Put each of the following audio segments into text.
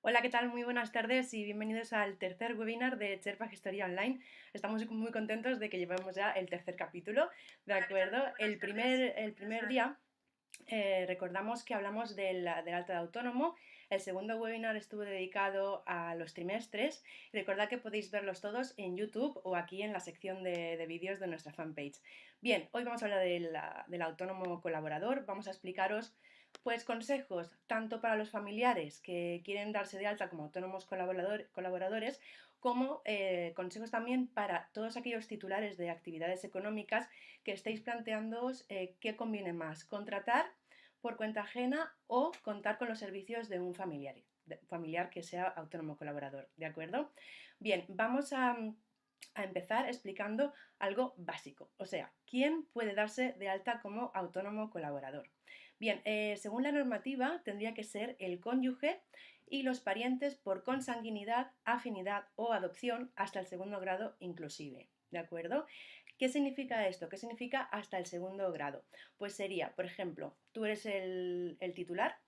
Hola, ¿qué tal? Muy buenas tardes y bienvenidos al tercer webinar de Sherpa Gestoría Online. Estamos muy contentos de que llevamos ya el tercer capítulo, ¿de acuerdo? El primer día recordamos que hablamos del alta de autónomo. El segundo webinar estuvo dedicado a los trimestres. Recordad que podéis verlos todos en YouTube o aquí en la sección de vídeos de nuestra fanpage. Bien, hoy vamos a hablar del autónomo colaborador. Vamos a explicaros pues consejos tanto para los familiares que quieren darse de alta como autónomos colaboradores, como consejos también para todos aquellos titulares de actividades económicas que estéis planteándoos qué conviene más, contratar por cuenta ajena o contar con los servicios de un familiar que sea autónomo colaborador, ¿de acuerdo? Bien, vamos a empezar explicando algo básico, o sea, ¿quién puede darse de alta como autónomo colaborador? Bien, según la normativa tendría que ser el cónyuge y los parientes por consanguinidad, afinidad o adopción hasta el segundo grado inclusive, ¿de acuerdo? ¿Qué significa esto? ¿Qué significa hasta el segundo grado? Pues sería, por ejemplo, tú eres el titular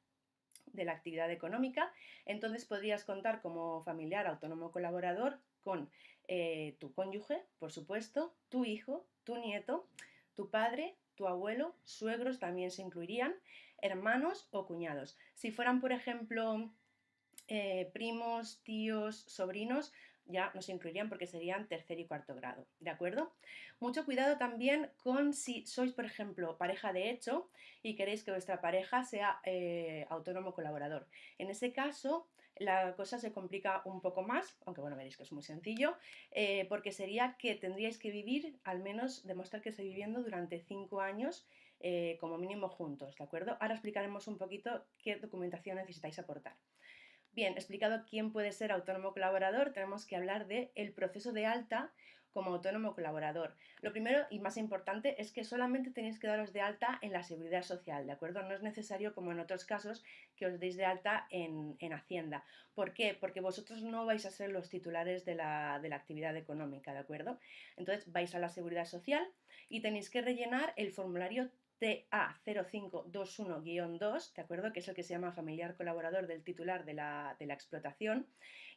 de la actividad económica, entonces podrías contar como familiar autónomo colaborador con tu cónyuge, por supuesto, tu hijo, tu nieto, tu padre, tu abuelo, suegros también se incluirían, hermanos o cuñados. Si fueran, por ejemplo, primos, tíos, sobrinos, ya nos incluirían porque serían tercer y cuarto grado, ¿de acuerdo? Mucho cuidado también con si sois, por ejemplo, pareja de hecho y queréis que vuestra pareja sea autónomo colaborador. En ese caso, la cosa se complica un poco más, aunque bueno, veréis que es muy sencillo, porque sería que tendríais que vivir, al menos demostrar que estáis viviendo durante 5 años como mínimo juntos, ¿de acuerdo? Ahora explicaremos un poquito qué documentación necesitáis aportar. Bien, explicado quién puede ser autónomo colaborador, tenemos que hablar del proceso de alta como autónomo colaborador. Lo primero y más importante es que solamente tenéis que daros de alta en la seguridad social, ¿de acuerdo? No es necesario, como en otros casos, que os deis de alta en Hacienda. ¿Por qué? Porque vosotros no vais a ser los titulares de la actividad económica, ¿de acuerdo? Entonces vais a la seguridad social y tenéis que rellenar el formulario TA0521-2, ¿de acuerdo? Que es el que se llama familiar colaborador del titular de la explotación.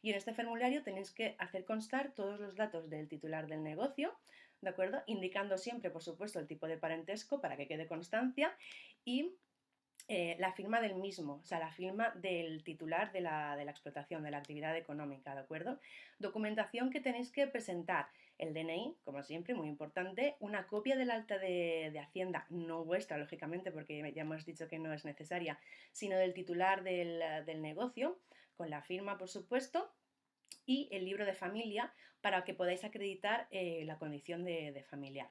Y en este formulario tenéis que hacer constar todos los datos del titular del negocio, ¿de acuerdo? Indicando siempre, por supuesto, el tipo de parentesco para que quede constancia y la firma del mismo, o sea, la firma del titular de la explotación, de la actividad económica, ¿de acuerdo? Documentación que tenéis que presentar, el DNI, como siempre, muy importante, una copia del alta de Hacienda, no vuestra, lógicamente, porque ya hemos dicho que no es necesaria, sino del titular del negocio, con la firma, por supuesto, y el libro de familia para que podáis acreditar la condición de familiar.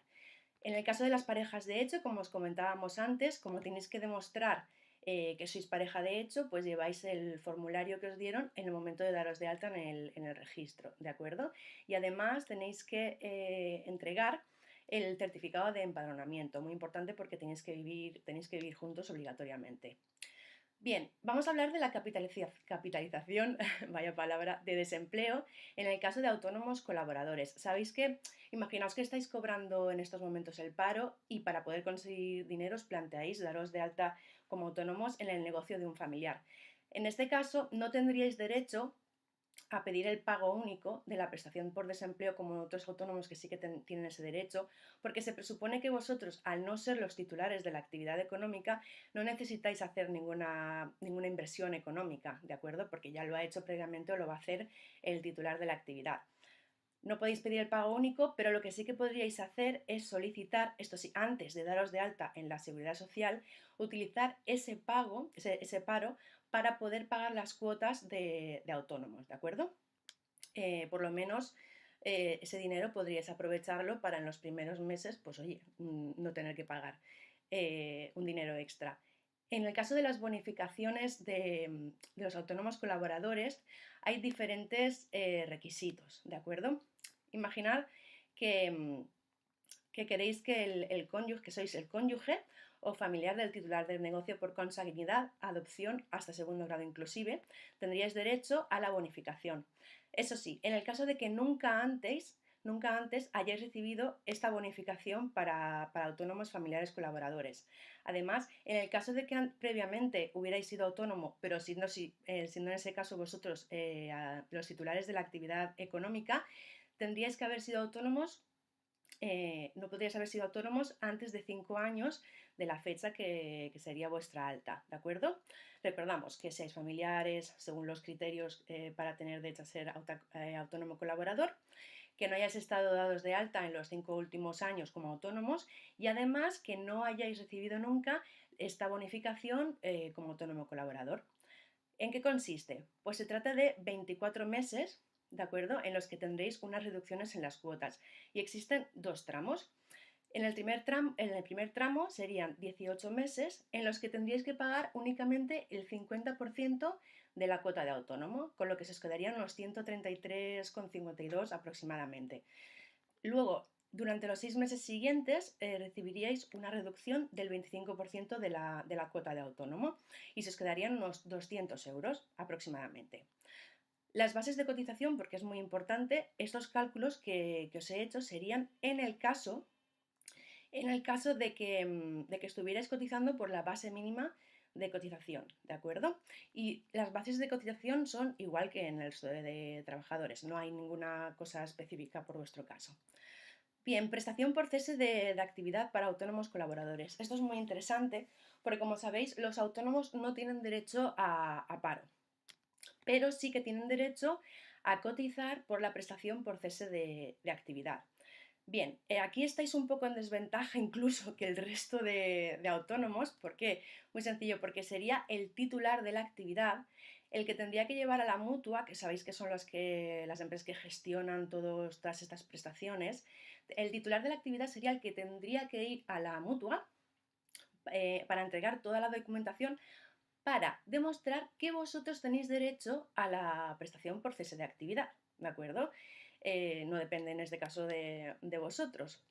En el caso de las parejas de hecho, como os comentábamos antes, como tenéis que demostrar que sois pareja de hecho, pues lleváis el formulario que os dieron en el momento de daros de alta en el registro, ¿de acuerdo? Y además tenéis que entregar el certificado de empadronamiento, muy importante porque tenéis que vivir juntos obligatoriamente. Bien, vamos a hablar de la capitalización, vaya palabra, de desempleo en el caso de autónomos colaboradores. Sabéis que, imaginaos que estáis cobrando en estos momentos el paro y para poder conseguir dinero os planteáis daros de alta como autónomos en el negocio de un familiar. En este caso, no tendríais derecho a pedir el pago único de la prestación por desempleo como otros autónomos que sí que tienen ese derecho, porque se presupone que vosotros, al no ser los titulares de la actividad económica, no necesitáis hacer ninguna inversión económica, ¿de acuerdo? Porque ya lo ha hecho previamente o lo va a hacer el titular de la actividad. No podéis pedir el pago único, pero lo que sí que podríais hacer es solicitar, esto sí, antes de daros de alta en la seguridad social, utilizar ese pago, ese paro, para poder pagar las cuotas de autónomos, ¿de acuerdo? Por lo menos ese dinero podríais aprovecharlo para en los primeros meses, pues oye, no tener que pagar un dinero extra. En el caso de las bonificaciones de los autónomos colaboradores, hay diferentes requisitos, ¿de acuerdo? Imaginad que, que queréis que el cónyuge, que sois el cónyuge o familiar del titular del negocio por consanguinidad, adopción hasta segundo grado inclusive, tendríais derecho a la bonificación. Eso sí, en el caso de que nunca antes hayáis recibido esta bonificación para autónomos familiares colaboradores. Además, en el caso de que previamente hubierais sido autónomo, pero siendo en ese caso vosotros los titulares de la actividad económica, tendríais que haber sido autónomos, no podríais haber sido autónomos antes de 5 años de la fecha que sería vuestra alta, ¿de acuerdo? Recordamos que seáis familiares según los criterios para tener derecho a ser autónomo colaborador, que no hayáis estado dados de alta en los 5 últimos años como autónomos y además que no hayáis recibido nunca esta bonificación como autónomo colaborador. ¿En qué consiste? Pues se trata de 24 meses, ¿de acuerdo?, en los que tendréis unas reducciones en las cuotas y existen dos tramos. En el primer tramo serían 18 meses en los que tendríais que pagar únicamente el 50% de la cuota de autónomo, con lo que se os quedarían unos 133,52 aproximadamente. Luego, durante los 6 meses siguientes recibiríais una reducción del 25% de la cuota de autónomo y se os quedarían unos 200 euros aproximadamente. Las bases de cotización, porque es muy importante, estos cálculos que os he hecho serían en el caso de que estuvierais cotizando por la base mínima de cotización, ¿de acuerdo? Y las bases de cotización son igual que en el resto de trabajadores, no hay ninguna cosa específica por vuestro caso. Bien, prestación por cese de actividad para autónomos colaboradores. Esto es muy interesante porque, como sabéis, los autónomos no tienen derecho a paro, pero sí que tienen derecho a cotizar por la prestación por cese de actividad. Bien, aquí estáis un poco en desventaja incluso que el resto de autónomos. ¿Por qué? Muy sencillo, porque sería el titular de la actividad el que tendría que llevar a la mutua, que sabéis que son las empresas que gestionan todas estas prestaciones. El titular de la actividad sería el que tendría que ir a la mutua para entregar toda la documentación para demostrar que vosotros tenéis derecho a la prestación por cese de actividad, ¿de acuerdo? No depende en este caso de vosotros.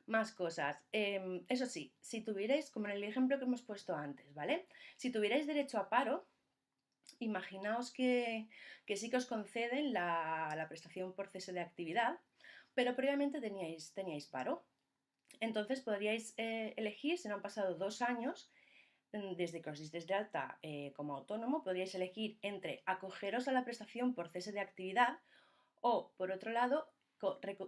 Más cosas. Eso sí, si tuvierais, como en el ejemplo que hemos puesto antes, ¿vale? Si tuvierais derecho a paro, imaginaos que sí que os conceden la prestación por cese de actividad, pero previamente teníais paro. Entonces podríais elegir, si no han pasado 2 años, desde que os disteis de alta como autónomo, podríais elegir entre acogeros a la prestación por cese de actividad o, por otro lado,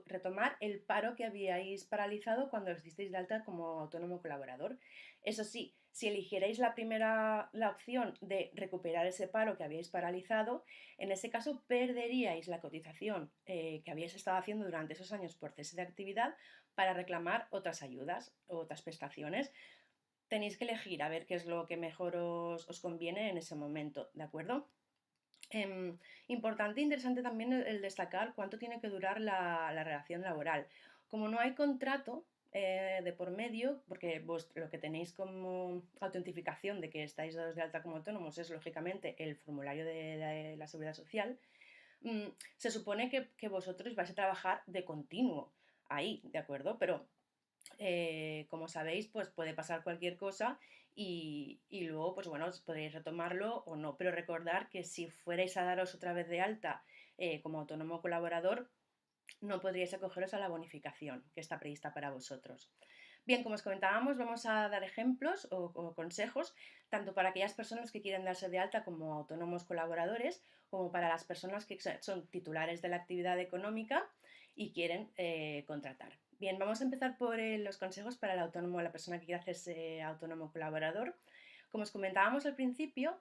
retomar el paro que habíais paralizado cuando os disteis de alta como autónomo colaborador. Eso sí, si eligierais la opción de recuperar ese paro que habíais paralizado, en ese caso perderíais la cotización que habíais estado haciendo durante esos años por cese de actividad para reclamar otras ayudas o otras prestaciones. Tenéis que elegir a ver qué es lo que mejor os conviene en ese momento, ¿de acuerdo? Importante e interesante también el destacar cuánto tiene que durar la relación laboral. Como no hay contrato de por medio, porque lo que tenéis como autentificación de que estáis dados de alta como autónomos es lógicamente el formulario de la Seguridad Social, se supone que vosotros vais a trabajar de continuo ahí, ¿de acuerdo? Pero como sabéis, pues puede pasar cualquier cosa y luego, pues bueno, podréis retomarlo o no. Pero recordar que si fuerais a daros otra vez de alta como autónomo colaborador, no podríais acogeros a la bonificación que está prevista para vosotros. Bien, como os comentábamos, vamos a dar ejemplos o consejos, tanto para aquellas personas que quieren darse de alta como autónomos colaboradores, como para las personas que son titulares de la actividad económica y quieren contratar. Bien, vamos a empezar por los consejos para el autónomo, la persona que quiere hacerse autónomo colaborador. Como os comentábamos al principio,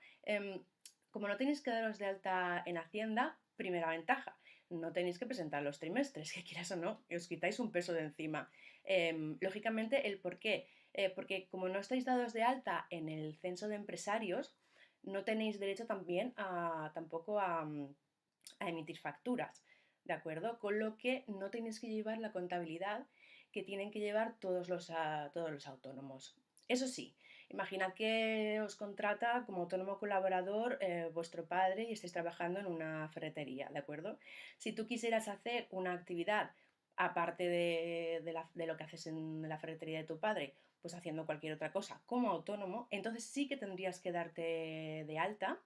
como no tenéis que daros de alta en Hacienda, primera ventaja, no tenéis que presentar los trimestres, que quieras o no, os quitáis un peso de encima. Lógicamente, ¿el por qué? Porque como no estáis dados de alta en el censo de empresarios, no tenéis derecho también tampoco a emitir facturas, ¿de acuerdo? Con lo que no tenéis que llevar la contabilidad que tienen que llevar todos los autónomos. Eso sí, imaginad que os contrata como autónomo colaborador vuestro padre y estáis trabajando en una ferretería, ¿de acuerdo? Si tú quisieras hacer una actividad aparte de lo que haces en la ferretería de tu padre, pues haciendo cualquier otra cosa como autónomo, entonces sí que tendrías que darte de alta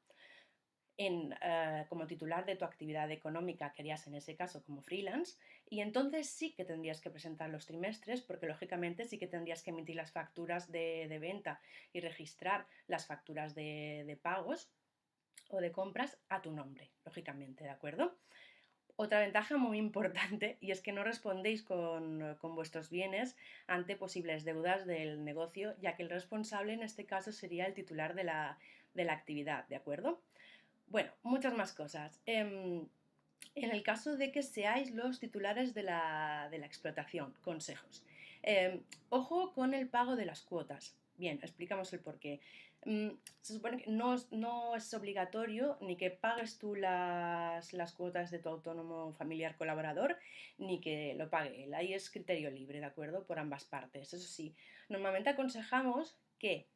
como titular de tu actividad económica que harías en ese caso como freelance, y entonces sí que tendrías que presentar los trimestres porque lógicamente sí que tendrías que emitir las facturas de venta y registrar las facturas de pagos o de compras a tu nombre, lógicamente, ¿de acuerdo? Otra ventaja muy importante y es que no respondéis con vuestros bienes ante posibles deudas del negocio, ya que el responsable en este caso sería el titular de la actividad, ¿de acuerdo? Bueno, muchas más cosas. En el caso de que seáis los titulares de la explotación, consejos. Ojo con el pago de las cuotas. Bien, explicamos el porqué. Se supone que no es obligatorio ni que pagues tú las cuotas de tu autónomo familiar colaborador, ni que lo pague él. Ahí es criterio libre, ¿de acuerdo? Por ambas partes. Eso sí, normalmente aconsejamos que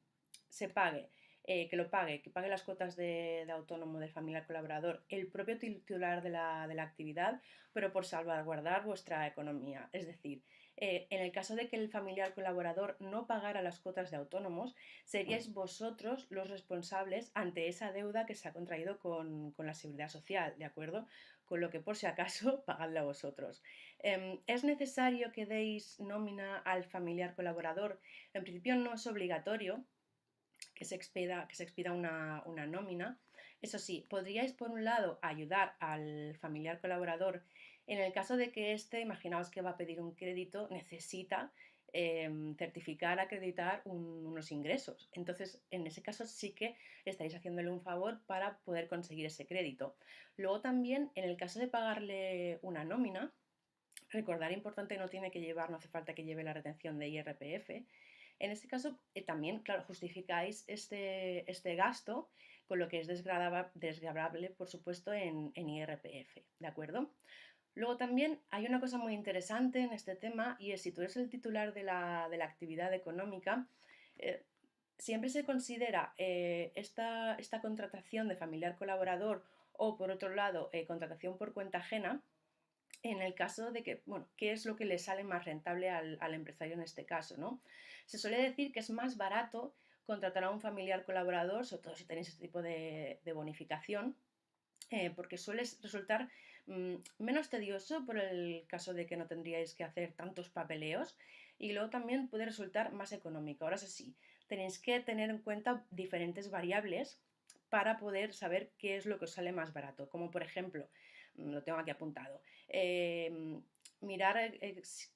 se pague que pague las cuotas de autónomo del familiar colaborador el propio titular de la actividad, pero por salvaguardar vuestra economía. Es decir, en el caso de que el familiar colaborador no pagara las cuotas de autónomos, seríais vosotros los responsables ante esa deuda que se ha contraído con la seguridad social, ¿de acuerdo? Con lo que por si acaso pagadla vosotros. ¿Es necesario que deis nómina al familiar colaborador? En principio no es obligatorio, que se expida una nómina. Eso sí, podríais por un lado ayudar al familiar colaborador en el caso de que éste, imaginaos que va a pedir un crédito, necesita certificar, acreditar unos ingresos. Entonces, en ese caso sí que estáis haciéndole un favor para poder conseguir ese crédito. Luego también, en el caso de pagarle una nómina, recordar importante, no hace falta que lleve la retención de IRPF. En este caso, también, claro, justificáis este gasto con lo que es desgravable, por supuesto, en IRPF, ¿de acuerdo? Luego también hay una cosa muy interesante en este tema y es si tú eres el titular de la actividad económica, eh, siempre se considera esta contratación de familiar colaborador o, por otro lado, contratación por cuenta ajena en el caso de que, bueno, ¿qué es lo que le sale más rentable al empresario en este caso, ¿no? Se suele decir que es más barato contratar a un familiar colaborador, sobre todo si tenéis este tipo de bonificación, porque suele resultar menos tedioso por el caso de que no tendríais que hacer tantos papeleos y luego también puede resultar más económico. Ahora sí, tenéis que tener en cuenta diferentes variables para poder saber qué es lo que os sale más barato, como por ejemplo, lo tengo aquí apuntado, mirar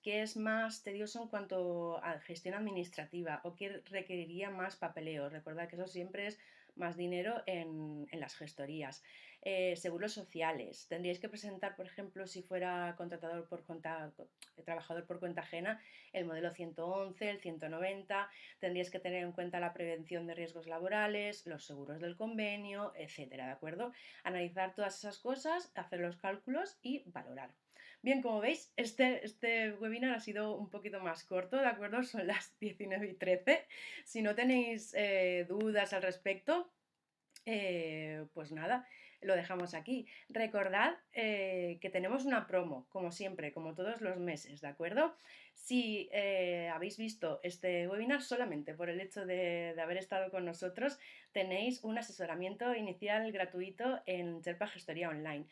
qué es más tedioso en cuanto a gestión administrativa o qué requeriría más papeleo. Recordad que eso siempre es más dinero en las gestorías. Seguros sociales. Tendríais que presentar, por ejemplo, si fuera trabajador por cuenta ajena, el modelo 111, el 190. Tendríais que tener en cuenta la prevención de riesgos laborales, los seguros del convenio, etcétera, ¿de acuerdo? Analizar todas esas cosas, hacer los cálculos y valorar. Bien, como veis, este webinar ha sido un poquito más corto, ¿de acuerdo? Son las 19:13. Si no tenéis dudas al respecto, pues nada, lo dejamos aquí. Recordad que tenemos una promo, como siempre, como todos los meses, ¿de acuerdo? Si habéis visto este webinar solamente por el hecho de haber estado con nosotros, tenéis un asesoramiento inicial gratuito en Sherpa Gestoría Online.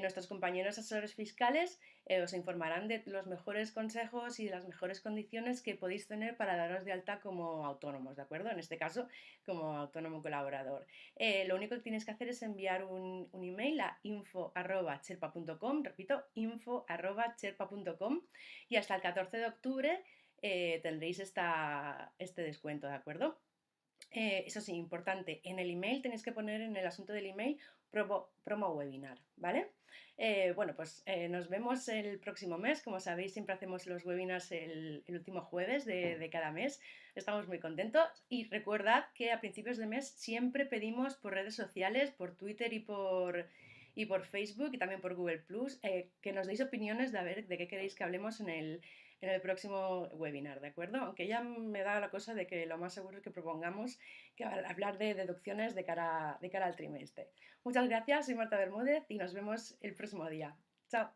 Nuestros compañeros asesores fiscales os informarán de los mejores consejos y las mejores condiciones que podéis tener para daros de alta como autónomos, ¿de acuerdo? En este caso, como autónomo colaborador. Lo único que tienes que hacer es enviar un email a info@cherpa.com, repito, info@cherpa.com, y hasta el 14 de octubre tendréis este descuento, ¿de acuerdo? Eso sí, importante, en el email tenéis que poner en el asunto del email promo webinar, ¿vale? Bueno, pues nos vemos el próximo mes. Como sabéis, siempre hacemos los webinars el último jueves de cada mes. Estamos muy contentos y recordad que a principios de mes siempre pedimos por redes sociales, por Twitter y por Facebook y también por Google Plus, que nos deis opiniones de a ver de qué queréis que hablemos en el próximo webinar, ¿de acuerdo? Aunque ya me da la cosa de que lo más seguro es que propongamos que hablar de deducciones de cara al trimestre. Muchas gracias, soy Marta Bermúdez y nos vemos el próximo día. Chao.